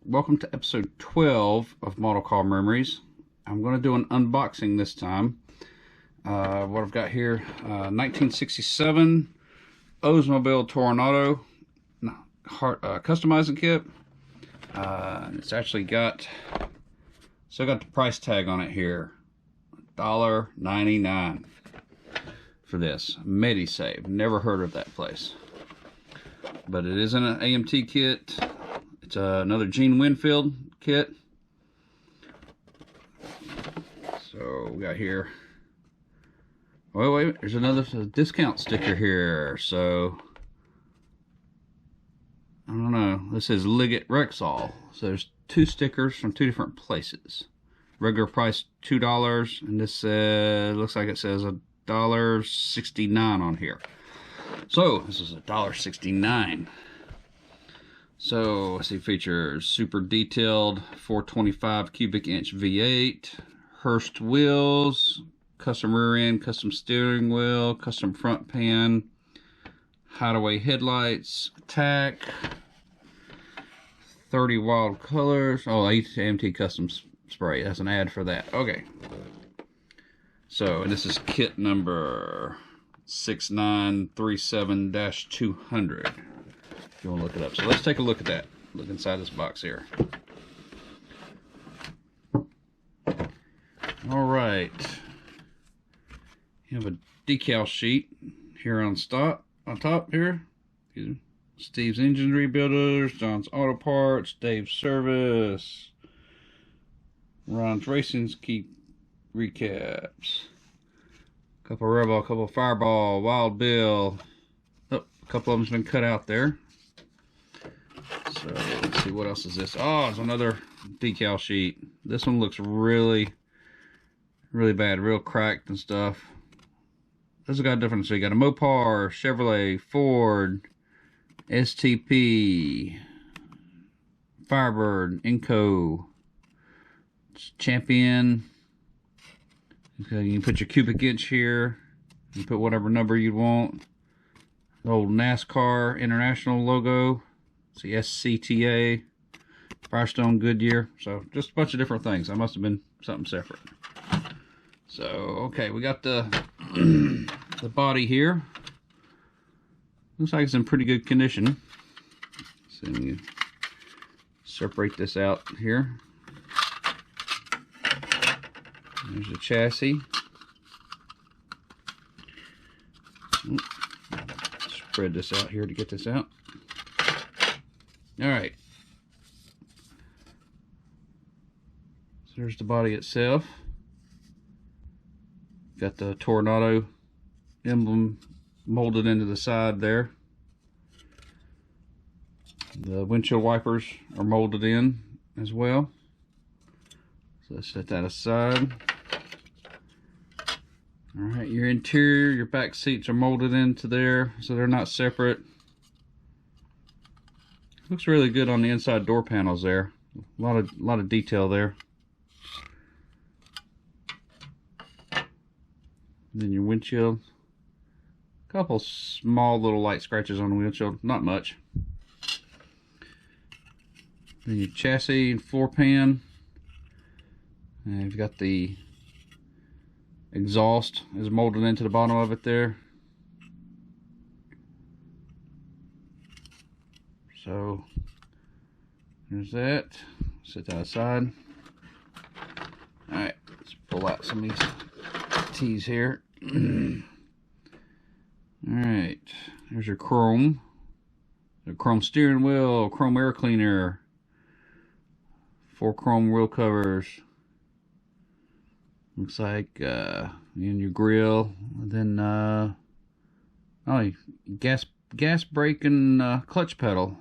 welcome to episode 12 of Model Car Memories. I'm going to do an unboxing this time. What I've got here, 1967 Oldsmobile Toronado customizing kit. It's actually got, still got the price tag on it here, $1.99 for this. MediSave, never heard of that place. But it is an AMT kit. It's another Gene Winfield kit. So we got here. Wait, there's another discount sticker here. So I don't know. This says Liggett Rexall. So there's two stickers from two different places. Regular price $2, and this looks like it says $1.69 on here. So this is $1.69. So let's see, features super detailed 425 cubic inch V8, Hurst wheels, custom rear end, custom steering wheel, custom front pan, hideaway headlights, attack, 30 wild colors. Oh, AMT custom spray. That's an ad for that. Okay. So this is kit number 6937-200. If you want to look it up. So let's take a look at that. Look inside this box here. All right. You have a decal sheet here on top here. Steve's Engine Rebuilders, John's Auto Parts, Dave's Service, Ron's Racing's Key Recaps. Couple Rebel, couple Fireball, Wild Bill. Oh, a couple of them's been cut out there. So let's see, what else is this? Oh, it's another decal sheet. This one looks really bad, real cracked and stuff. This has got a difference. So you got a Mopar, Chevrolet, Ford, STP, Firebird, Inco, Champion. Okay, you can put your cubic inch here. You can put whatever number you want. The old NASCAR International logo. It's the SCTA, Firestone, Goodyear. So just a bunch of different things. That must have been something separate. So okay, we got the the body here. Looks like it's in pretty good condition. So let me separate this out here. There's the chassis. Spread this out here to get this out. Alright. So there's the body itself. Got the Toronado emblem molded into the side there. The windshield wipers are molded in as well. So let's set that aside. Alright, your interior, your back seats are molded into there, so they're not separate. Looks really good on the inside door panels there. A lot of detail there. And then your windshield. A couple small little light scratches on the windshield, not much. Then your chassis and floor pan. And you've got the exhaust is molded into the bottom of it there. So there's that. Set that aside. Alright, let's pull out some of these T's here. Alright, there's your chrome. The chrome steering wheel, chrome air cleaner, 4 chrome wheel covers. Looks like in your grill, and then oh, gas brake and clutch pedal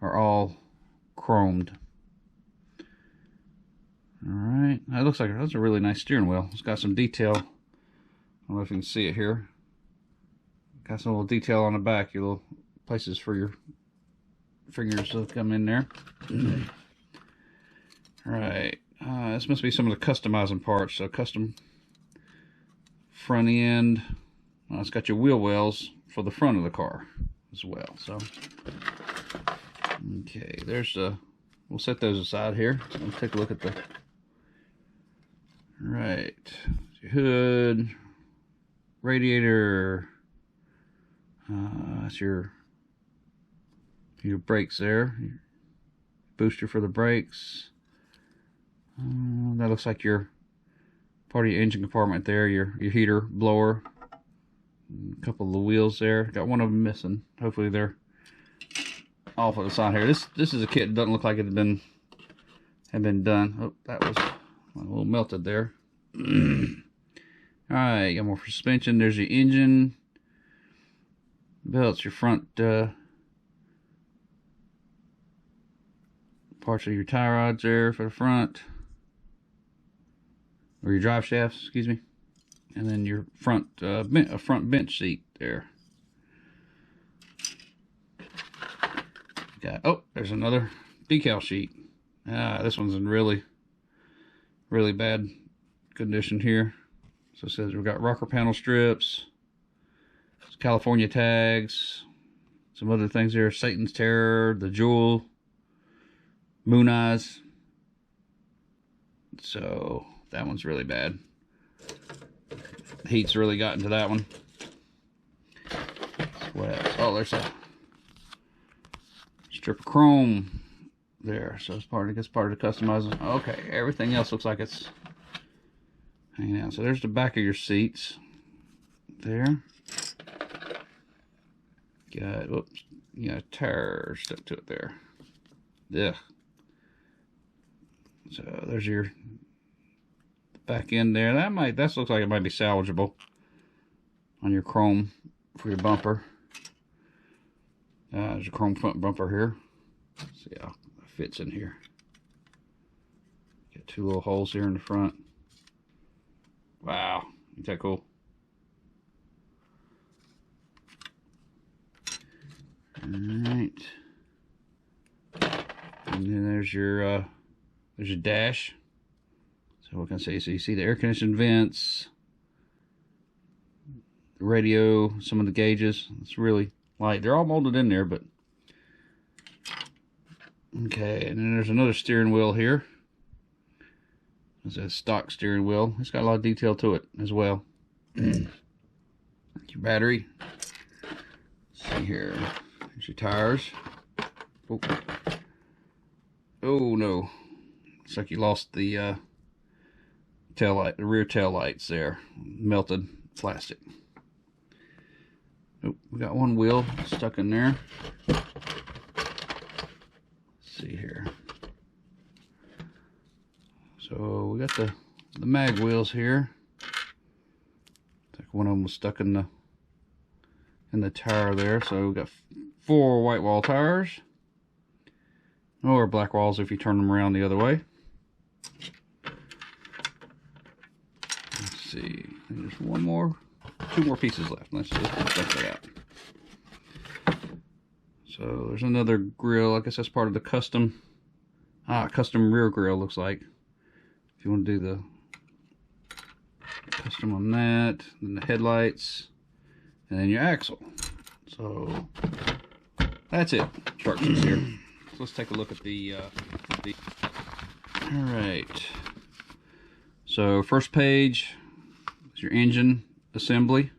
are all chromed. Alright, that looks like that's a really nice steering wheel. It's got some detail. I don't know if you can see it here. Got some little detail on the back, your little places for your fingers to come in there. Alright, this must be some of the customizing parts. So custom front end. It's got your wheel wells for the front of the car as well. So okay, there's the we'll set those aside here. Let's take a look at the right. Your hood, radiator. That's your brakes there. Your booster for the brakes. That looks like your part of your engine compartment there. Your heater, blower. A couple of the wheels there. Got one of them missing. Hopefully they're off of the side here. This is a kit that doesn't look like it had been done. Oh, that was a little melted there. Alright, got more suspension. There's your engine belts, your front parts of your tie rods there for the front, or your drive shafts, excuse me, and then your front front bench seat there. Oh, there's another decal sheet. This one's in really bad condition here. So it says we've got rocker panel strips, California tags, some other things there. Satan's Terror, the Jewel, Moon Eyes. So that one's really bad. The heat's really gotten to that one. What else? Oh, there's a strip of chrome there, so it's part of the customizing. Okay, everything else looks like it's hanging out. So there's the back of your seats there. Got, whoops, you got a tire stuck to it there. Yeah. So there's your back end there. That looks like it might be salvageable on your chrome for your bumper. There's a chrome front bumper here. Let's see how it fits in here. Got two little holes here in the front. Wow, isn't that cool? Alright. And then there's your dash. So what can I say? So you see the air conditioning vents, the radio, some of the gauges. It's really light. They're all molded in there, but okay. And then there's another steering wheel here. It's a stock steering wheel. It's got a lot of detail to it as well. Your battery. Let's see here. There's your tires. Oh. Oh no. Looks like you lost the tail light, the rear tail lights there. Melted plastic. Oh, we got one wheel stuck in there. Let's see here. So we got the mag wheels here. I think one of them was stuck in the tire there. So we got 4 white wall tires, or black walls if you turn them around the other way. Let's see. There's two more pieces left. Let's just check that out. So there's another grill. I guess that's part of the custom rear grill, looks like. If you want to do the custom on that, and the headlights, and then your axle. So that's it. Instructions here. So let's take a look at the all right. So first page is your engine assembly.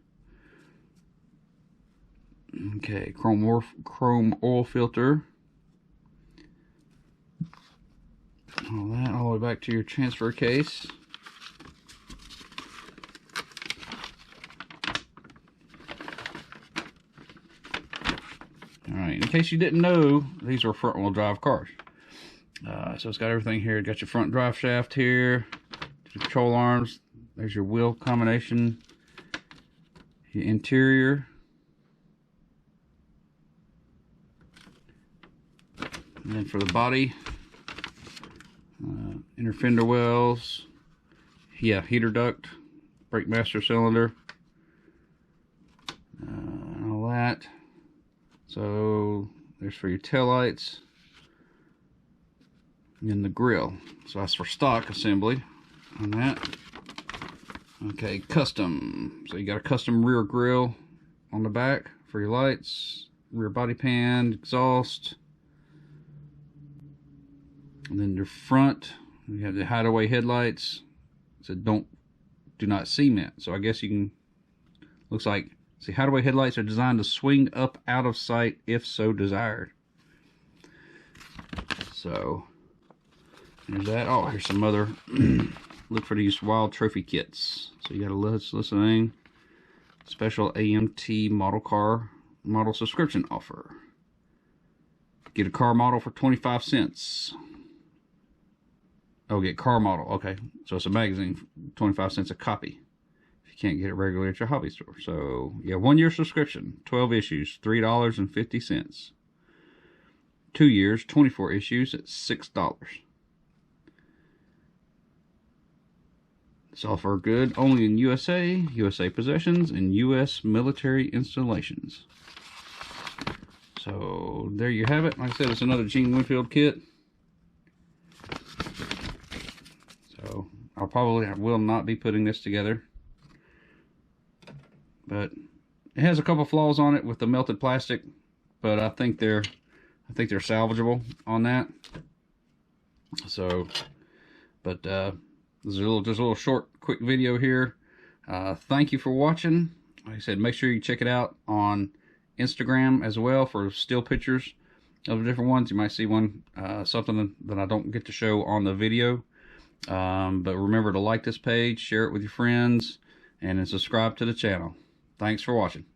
Okay, chrome oil filter. All that all the way back to your transfer case. Alright, in case you didn't know, these are front wheel drive cars. So it's got everything here. Got your front drive shaft here, your control arms. There's your wheel combination, your interior. And then for the body, inner fender wells, yeah, heater duct, brake master cylinder, and all that. So there's for your taillights, and then the grill. So that's for stock assembly on that. Okay, custom. So you got a custom rear grill on the back for your lights, rear body pan, exhaust. And then the front, we have the hideaway headlights. It said do not cement. So I guess you can, looks like, see, hideaway headlights are designed to swing up out of sight if so desired. So there's that. Oh, here's some other look for these wild trophy kits. So you got a listening special AMT model subscription offer. Get a car model for 25 cents. Oh, get car model. Okay, so it's a magazine, 25 cents a copy. If you can't get it regularly at your hobby store. So yeah, 1 year subscription, 12 issues, $3.50. 2 years, 24 issues at $6. This offer good only in USA, USA possessions, and US military installations. So there you have it. Like I said, it's another Gene Winfield kit. So I will not be putting this together, but it has a couple flaws on it with the melted plastic, but I think they're salvageable on that. So, but this is just a little short, quick video here. Thank you for watching. Like I said, make sure you check it out on Instagram as well for still pictures of the different ones. You might see one, something that I don't get to show on the video. But remember to like this page, share it with your friends, and then subscribe to the channel. Thanks for watching.